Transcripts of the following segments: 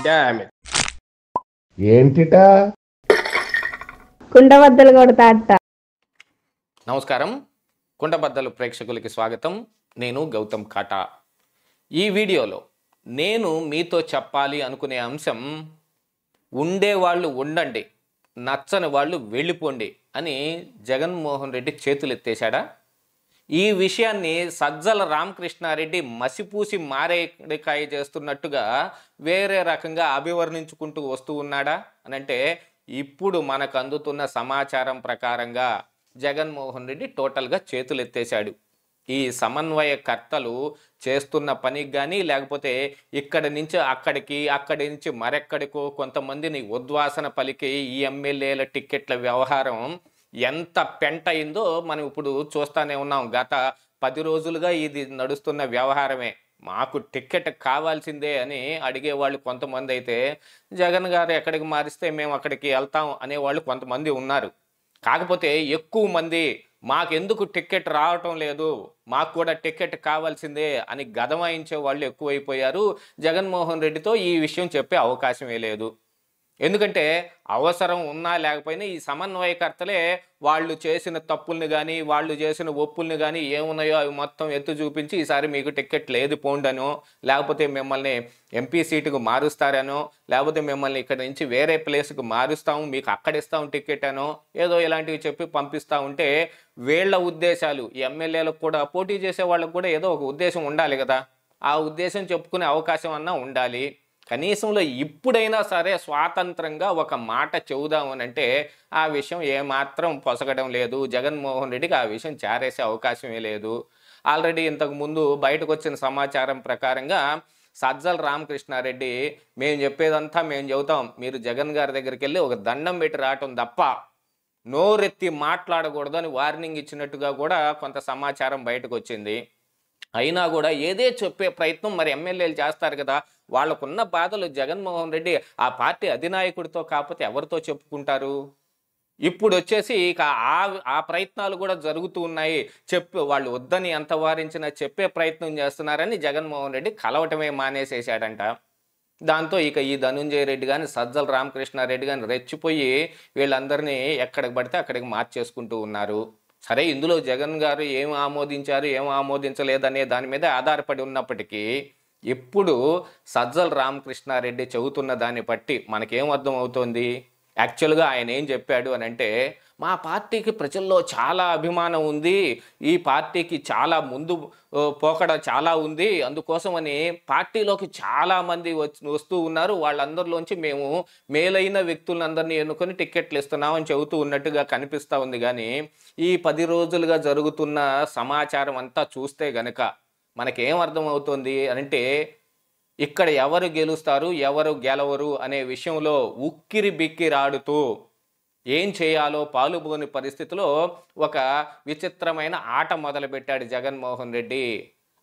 Damn it. ఏంటిటా కుండబద్దలు కొడతా అట్ట. నమస్కారం, కుండబద్దలు ప్రేక్షకులకి స్వాగతం. నేను గౌతమ్ కాటా. ఈ వీడియోలో నేను మీతో చెప్పాలి అనుకునే అంశం, ఉండేవాళ్ళు ఉండండి, నచ్చని వాళ్ళు వెళ్ళిపోండి అని జగన్మోహన్ రెడ్డి చేతులెత్తేశాడా? ఈ విషయాన్ని సజ్జల రామకృష్ణారెడ్డి మసిపూసి మారేడికాయ చేస్తున్నట్టుగా వేరే రకంగా అభివర్ణించుకుంటూ వస్తూ ఉన్నాడా అని అంటే, ఇప్పుడు మనకు అందుతున్న సమాచారం ప్రకారంగా జగన్మోహన్ రెడ్డి టోటల్గా చేతులెత్తేశాడు. ఈ సమన్వయకర్తలు చేస్తున్న పనికి కానీ, లేకపోతే ఇక్కడి నుంచి అక్కడికి, అక్కడి నుంచి మరెక్కడికో కొంతమందిని ఉద్వాసన పలికి ఈ ఎమ్మెల్యేల టిక్కెట్ల వ్యవహారం ఎంత పెంట అయిందో మనం ఇప్పుడు చూస్తూనే ఉన్నాం. గత 10 రోజులుగా ఇది నడుస్తున్న వ్యవహారమే. మాకు టిక్కెట్ కావాల్సిందే అని అడిగేవాళ్ళు కొంతమంది అయితే, జగన్ గారు ఎక్కడికి మారిస్తే మేము అక్కడికి వెళ్తాం అనేవాళ్ళు కొంతమంది ఉన్నారు. కాకపోతే ఎక్కువ మంది మాకెందుకు టిక్కెట్ రావటం లేదు, మాకు కూడా టిక్కెట్ కావాల్సిందే అని గదమాయించే వాళ్ళు ఎక్కువైపోయారు. జగన్మోహన్ రెడ్డితో ఈ విషయం చెప్పే అవకాశమే లేదు. ఎందుకంటే అవసరం ఉన్నా లేకపోయినా ఈ సమన్వయకర్తలే వాళ్ళు చేసిన తప్పుల్ని కానీ, వాళ్ళు చేసిన ఒప్పుల్ని కానీ ఏమున్నాయో అవి మొత్తం ఎత్తు చూపించి, ఈసారి మీకు టిక్కెట్ లేదు పోండనో, లేకపోతే మిమ్మల్ని ఎంపీ సీటుకు మారుస్తారనో, లేకపోతే మిమ్మల్ని ఇక్కడ నుంచి వేరే ప్లేస్కి మారుస్తాము, మీకు అక్కడ ఇస్తాం టిక్కెట్ అనో, ఏదో ఇలాంటివి చెప్పి పంపిస్తూ ఉంటే, వీళ్ళ ఉద్దేశాలు ఎమ్మెల్యేలకు కూడా, పోటీ చేసే వాళ్ళకు కూడా ఏదో ఒక ఉద్దేశం ఉండాలి కదా. ఆ ఉద్దేశం చెప్పుకునే అవకాశం అన్నా ఉండాలి. కనీసంలో ఇప్పుడైనా సరే స్వాతంత్రంగా ఒక మాట చెబుదామనంటే ఆ విషయం ఏమాత్రం పొసగడం లేదు. జగన్మోహన్ రెడ్డికి ఆ విషయం చేరేసే అవకాశమే లేదు. ఆల్రెడీ ఇంతకుముందు బయటకు వచ్చిన సమాచారం ప్రకారంగా సజ్జల రామకృష్ణారెడ్డి, మేము చెప్పేదంతా మేము చెబుతాం, మీరు జగన్ గారి దగ్గరికి వెళ్ళి ఒక దండం పెట్టి రావటం తప్ప నోరెత్తి మాట్లాడకూడదు అని వార్నింగ్ ఇచ్చినట్టుగా కూడా కొంత సమాచారం బయటకు వచ్చింది. అయినా కూడా ఏదే చెప్పే ప్రయత్నం మరి ఎమ్మెల్యేలు చేస్తారు కదా. వాళ్ళకున్న బాధలు జగన్మోహన్ రెడ్డి ఆ పార్టీ అధినాయకుడితో కాకపోతే ఎవరితో చెప్పుకుంటారు? ఇప్పుడు వచ్చేసి ఇక ఆ ప్రయత్నాలు కూడా జరుగుతూ ఉన్నాయి. వాళ్ళు వద్దని ఎంత వారించినా చెప్పే ప్రయత్నం చేస్తున్నారని జగన్మోహన్ రెడ్డి కలవటమే మానేసేసాడంట. దాంతో ఇక ఈ ధనుంజయ రెడ్డి కానీ, సజ్జల రామకృష్ణారెడ్డి కానీ రెచ్చిపోయి వీళ్ళందరినీ ఎక్కడికి పడితే అక్కడికి మార్చేసుకుంటూ ఉన్నారు. సరే, ఇందులో జగన్ గారు ఏం ఆమోదించారు, ఏం ఆమోదించలేదనే దాని మీద ఆధారపడి ఉన్నప్పటికీ, ఇప్పుడు సజ్జల రామకృష్ణారెడ్డి చెబుతున్న దాన్ని బట్టి మనకేం అర్థం అవుతోంది? యాక్చువల్గా ఆయన ఏం చెప్పాడు అని అంటే, మా పార్టీకి ప్రజల్లో చాలా అభిమానం ఉంది, ఈ పార్టీకి చాలా ముందు పోకడ చాలా ఉంది, అందుకోసమని పార్టీలోకి చాలామంది వస్తూ ఉన్నారు, వాళ్ళందరిలోంచి మేము మేలైన వ్యక్తులందరినీ ఎన్నుకొని టిక్కెట్లు ఇస్తున్నామని చెబుతూ ఉన్నట్టుగా కనిపిస్తూ ఉంది. కానీ ఈ 10 రోజులుగా జరుగుతున్న సమాచారం అంతా చూస్తే గనక మనకేం అర్థమవుతుంది అంటే, ఇక్కడ ఎవరు గెలుస్తారు, ఎవరు గెలవరు అనే విషయంలో ఉక్కిరి బిక్కిరాడుతూ ఏం చేయాలో పాలుపోని పరిస్థితిలో ఒక విచిత్రమైన ఆట మొదలుపెట్టాడు జగన్మోహన్ రెడ్డి.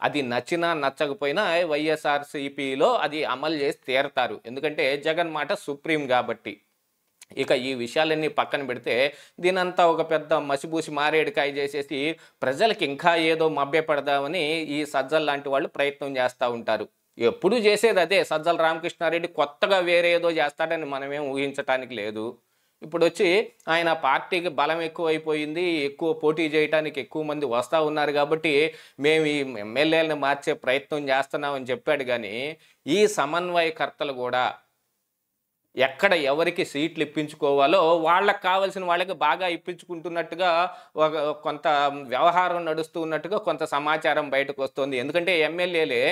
అది నచ్చినా నచ్చకపోయినా వైఎస్ఆర్సీపీలో అది అమలు చేసి తీరతారు. ఎందుకంటే జగన్ మాట సుప్రీం కాబట్టి. ఇక ఈ విషయాలన్నీ పక్కన పెడితే, దీనంతా ఒక పెద్ద మసిబూసి మారేడుకాయ చేసేసి ప్రజలకి ఇంకా ఏదో మభ్యపడదామని ఈ సజ్జల లాంటి వాళ్ళు ప్రయత్నం చేస్తూ ఉంటారు. ఎప్పుడు చేసేది అదే. సజ్జల రామకృష్ణారెడ్డి కొత్తగా వేరే ఏదో చేస్తాడని మనమేం ఊహించటానికి లేదు. ఇప్పుడు వచ్చి ఆయన పార్టీకి బలం ఎక్కువైపోయింది, ఎక్కువ పోటీ చేయడానికి ఎక్కువ మంది వస్తూ ఉన్నారు కాబట్టి మేము ఈ ఎమ్మెల్యేలను మార్చే ప్రయత్నం చేస్తున్నామని చెప్పాడు. కానీ ఈ సమన్వయకర్తలు కూడా ఎక్కడ ఎవరికి సీట్లు ఇప్పించుకోవాలో వాళ్ళకి కావాల్సిన వాళ్ళకి బాగా ఇప్పించుకుంటున్నట్టుగా కొంత వ్యవహారం నడుస్తూ ఉన్నట్టుగా కొంత సమాచారం బయటకు వస్తుంది. ఎందుకంటే ఎమ్మెల్యేలే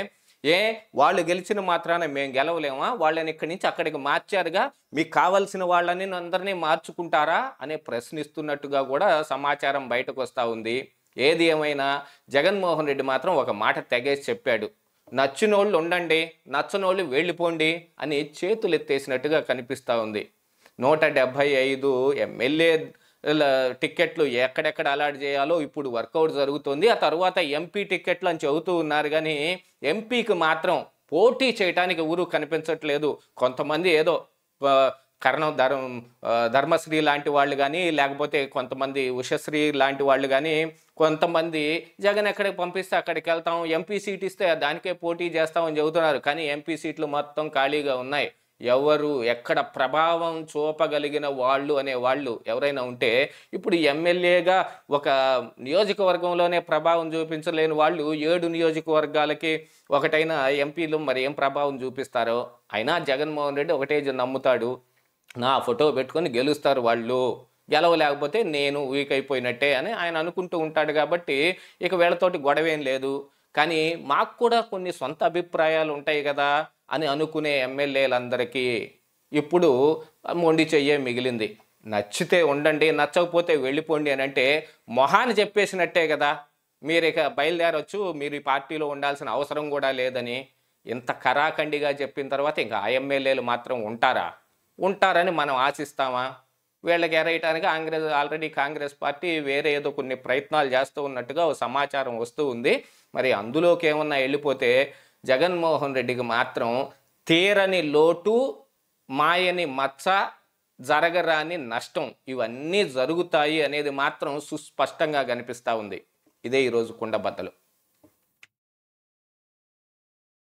వాళ్ళు గెలిచిన మాత్రాన మేము గెలవలేమా, వాళ్ళని ఇక్కడి నుంచి అక్కడికి మార్చారుగా, మీకు కావాల్సిన వాళ్ళని అందరినీ మార్చుకుంటారా అనే ప్రశ్నిస్తున్నట్టుగా కూడా సమాచారం బయటకు వస్తూ ఉంది. ఏది ఏమైనా జగన్మోహన్ రెడ్డి మాత్రం ఒక మాట తెగేసి చెప్పాడు, నచ్చినోళ్ళు ఉండండి, నచ్చనోళ్ళు వెళ్ళిపోండి అని చేతులు ఎత్తేసినట్టుగా కనిపిస్తూ ఉంది. 175 ఎమ్మెల్యే టిక్కెట్లు ఎక్కడెక్కడ అలాట్ చేయాలో ఇప్పుడు వర్కౌట్ జరుగుతుంది. ఆ తర్వాత ఎంపీ టిక్కెట్లు అని చెబుతూ ఉన్నారు. కానీ ఎంపీకి మాత్రం పోటీ చేయడానికి ఊరు కనిపించట్లేదు. కొంతమంది ఏదో కరణం ధర్మశ్రీ లాంటి వాళ్ళు కానీ, లేకపోతే కొంతమంది ఉషశ్రీ లాంటి వాళ్ళు కానీ, కొంతమంది జగన్ ఎక్కడికి పంపిస్తే అక్కడికి వెళ్తాం, ఎంపీ సీట్ ఇస్తే దానికే పోటీ చేస్తామని చెబుతున్నారు. కానీ ఎంపీ సీట్లు మొత్తం ఖాళీగా ఉన్నాయి. ఎవరు ఎక్కడ ప్రభావం చూపగలిగిన వాళ్ళు అనే వాళ్ళు ఎవరైనా ఉంటే, ఇప్పుడు ఎమ్మెల్యేగా ఒక నియోజకవర్గంలోనే ప్రభావం చూపించలేని వాళ్ళు 7 నియోజకవర్గాలకి ఒకటైన ఎంపీలు మరి ఏం ప్రభావం చూపిస్తారో. అయినా జగన్మోహన్ రెడ్డి ఒకటే నమ్ముతాడు, నా ఫోటో పెట్టుకొని గెలుస్తారు వాళ్ళు, గెలవలేకపోతే నేను వీక్ అయిపోయినట్టే అని ఆయన అనుకుంటూ ఉంటాడు. కాబట్టి ఇక వీళ్ళతోటి గొడవేం లేదు. కానీ మాకు కూడా కొన్ని సొంత అభిప్రాయాలు ఉంటాయి కదా అని అనుకునే ఎమ్మెల్యేలందరికీ ఇప్పుడు మొండి చెయ్యే మిగిలింది. నచ్చితే ఉండండి, నచ్చకపోతే వెళ్ళిపోండి అని అంటే మొహాన్ని చెప్పేసినట్టే కదా. మీరు ఇక బయలుదేరొచ్చు, మీరు ఈ పార్టీలో ఉండాల్సిన అవసరం కూడా లేదని ఇంత కరాఖండిగా చెప్పిన తర్వాత ఇంకా ఆ ఎమ్మెల్యేలు మాత్రం ఉంటారని మనం ఆశిస్తామా? వీళ్ళకి ఎరేయటానికి ఆల్రెడీ కాంగ్రెస్ పార్టీ వేరే ఏదో కొన్ని ప్రయత్నాలు చేస్తూ ఉన్నట్టుగా ఓ సమాచారం వస్తూ ఉంది. మరి అందులోకి ఏమన్నా వెళ్ళిపోతే జగన్మోహన్ రెడ్డికి మాత్రం తీరని లోటు, మాయని మచ్చ, జరగరాని నష్టం ఇవన్నీ జరుగుతాయి అనేది మాత్రం సుస్పష్టంగా కనిపిస్తూ ఉంది. ఇదే ఈరోజు కుండబద్దలు.